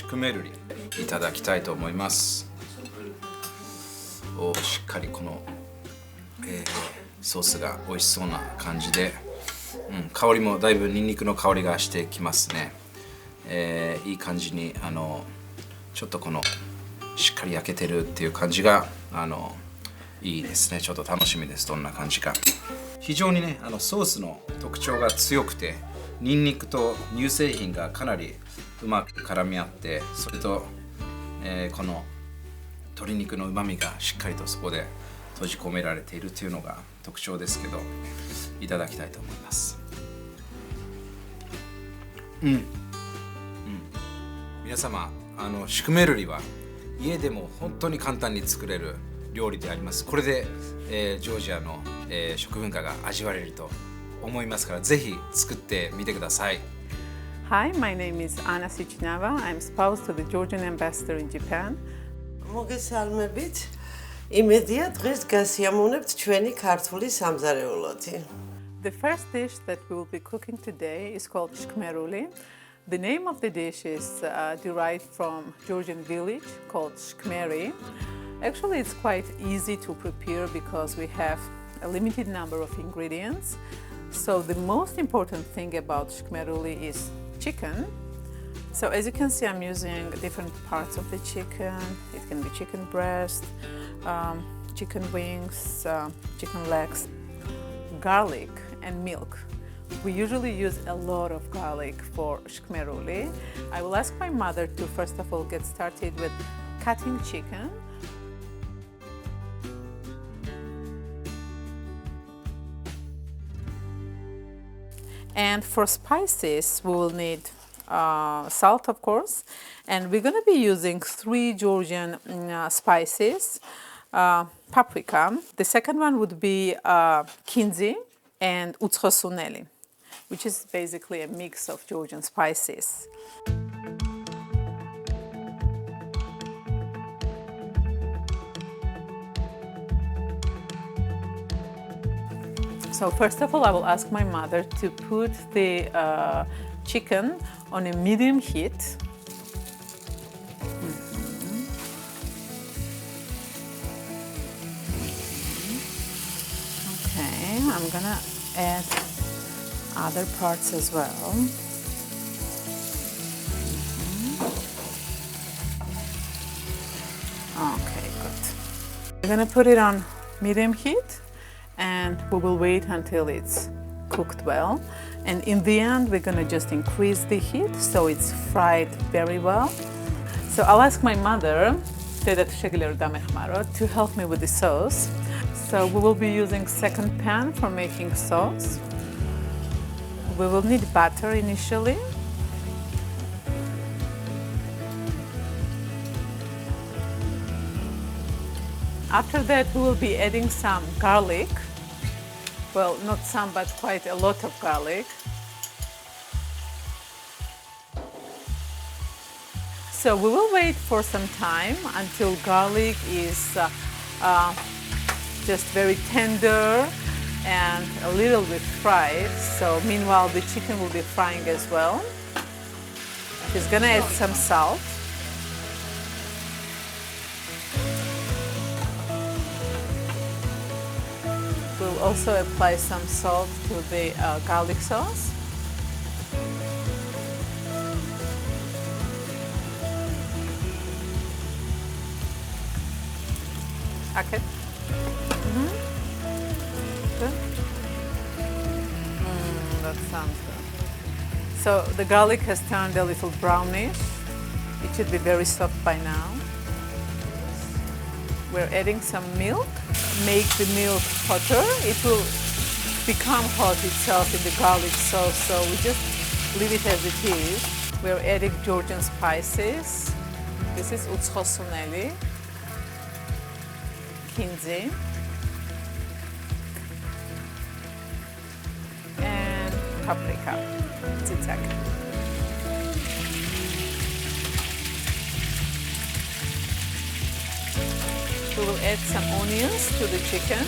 シュクメルリいただきたいと思います。しっかりこの、ソースが美味しそうな感じで、香りもだいぶニンニクの香りがしてきますね。いい感じにちょっとこのしっかり焼けてるっていう感じがいいですね。ちょっと楽しみです。どんな感じか。非常にねソースの特徴が強くて、ニンニクと乳製品がかなりうまく絡み合って、それと、この鶏肉のうまみがしっかりとそこで閉じ込められているというのが特徴ですけど、いただきたいと思います。皆様シュクメルリは家でも本当に簡単に作れる料理であります。これで、ジョージアの、食文化が味わえると思いますから、ぜひ作ってみてください。Hi, my name is Anna Sichinava. I'm spouse to the Georgian ambassador in Japan. მოგესალმებით. იმედია დღეს გასიამოვნებთ ჩვენი ქართული სამზარეულოთი. The first dish that we will be cooking today is called shkmeruli. The name of the dish is derived from Georgian village called Shkmeri. Actually, it's quite easy to prepare because we have a limited number of ingredients. So the most important thing about shkmeruli is chicken. So as you can see, I'm using different parts of the chicken. It can be chicken breast, chicken wings, chicken legs, garlic and milk. We usually use a lot of garlic for shkmeruli. I will ask my mother to first of all get started with cutting chicken. And for spices, we will need salt, of course, and we're going to be using 3 Georgian spices. Paprika. The second one would be kinzi and utschosuneli, which is basically a mix of Georgian spices. So first of all, I will ask my mother to put the chicken on a medium heat. Okay, I'm gonna add other parts as well. Okay, good. We're gonna put it on medium heat and we will wait until it's cooked well. And in the end, we're gonna just increase the heat so it's fried very well. So I'll ask my mother to help me with the sauce. So we will be using second pan for making sauce. We will need butter initially. After that, we will be adding some garlic. Well, not some, but quite a lot of garlic. So we will wait for some time until garlic is just very tender and a little bit fried. So meanwhile, the chicken will be frying as well. She's gonna add some salt. We'll also apply some salt to the garlic sauce. Okay. Good. That sounds good. So the garlic has turned a little brownish. It should be very soft by now. We're adding some milk. Make the milk hotter. It will become hot itself in the garlic sauce, so we just leave it as it is. We're adding Georgian spices. This is utschosuneli, kinzi, and paprika, zigzag. We will add some onions to the chicken.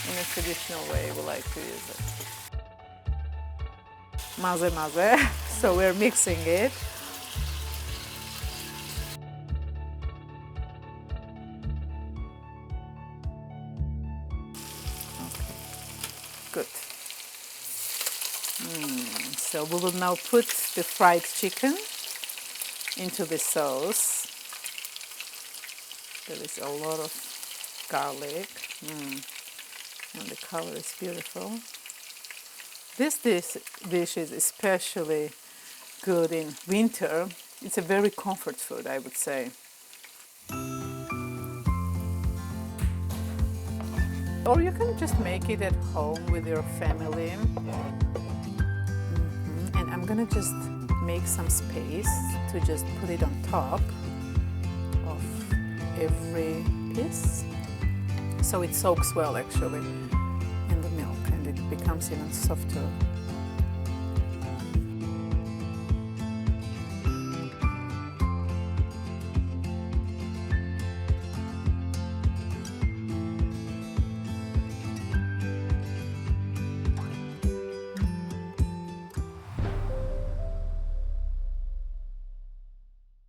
In a traditional way, we like to use it. maze maze. So we're mixing it. Okay, good. So we will now put the fried chicken into the sauce. There is a lot of garlic, and the color is beautiful. This dish is especially good in winter. It's a very comfort food, I would say. Or you can just make it at home with your family. And I'm gonna just make some space to just put it on top of every piece, so it soaks well actually in the milk and it becomes even softer.